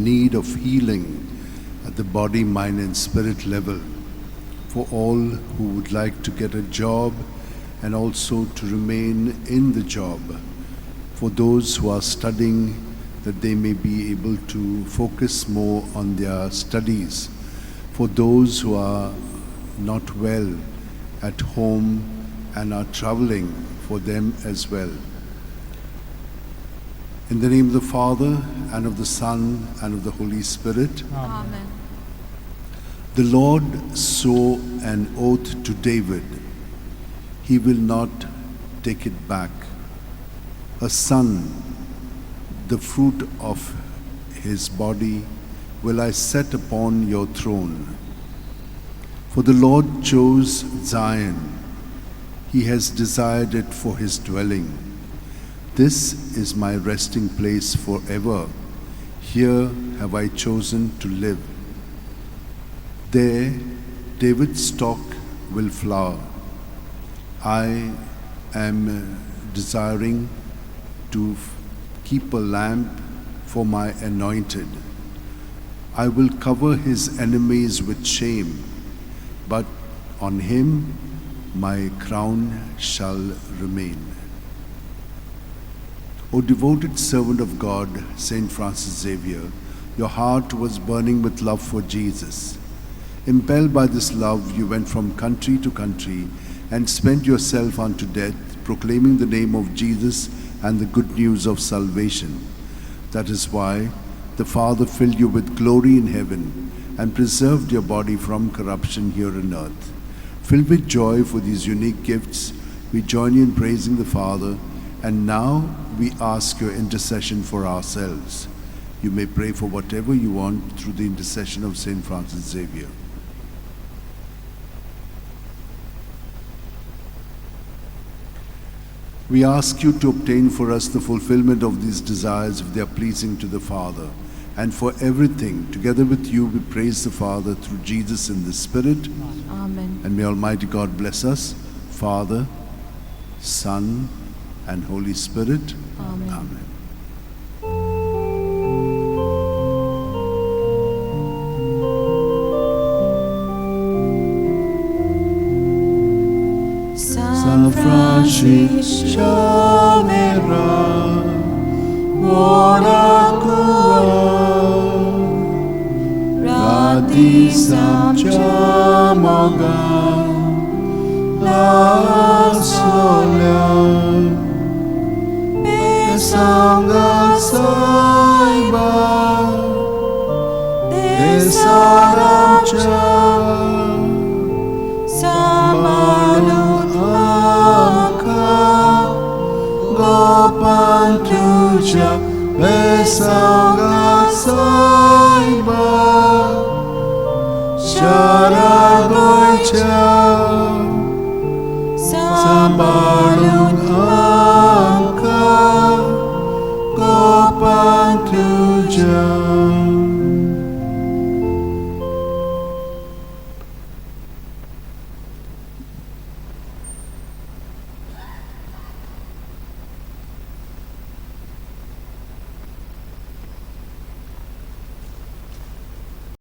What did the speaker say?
need of healing at the body, mind and spirit level, for all who would like to get a job and also to remain in the job, for those who are studying, that they may be able to focus more on their studies, for those who are not well at home and are traveling, for them as well. In the name of the Father, and of the Son, and of the Holy Spirit. Amen. The Lord swore an oath to David. He will not take it back. A son, the fruit of his body, will I set upon your throne. For the Lord chose Zion. He has desired it for his dwelling. This is my resting place forever. Here have I chosen to live. There David's stock will flower. I am desiring to keep a lamp for my anointed. I will cover his enemies with shame, but on him my crown shall remain. O devoted servant of God, Saint Francis Xavier, your heart was burning with love for Jesus. Impelled by this love, you went from country to country and spent yourself unto death, proclaiming the name of Jesus and the good news of salvation. That is why the Father filled you with glory in heaven and preserved your body from corruption here on earth. Filled with joy for these unique gifts, we join you in praising the Father, and now we ask your intercession for ourselves. You may pray for whatever you want through the intercession of Saint Francis Xavier. We ask you to obtain for us the fulfillment of these desires if they are pleasing to the Father. And for everything, together with you, we praise the Father through Jesus in the Spirit. Amen. And may Almighty God bless us, Father, Son, and Holy Spirit. Amen. Amen. San Francisco Xavier, ora radisam jamoga la solia besanga saiba desaram samalut amka gopan tuja besanga saiba Sharagoicha Sambalun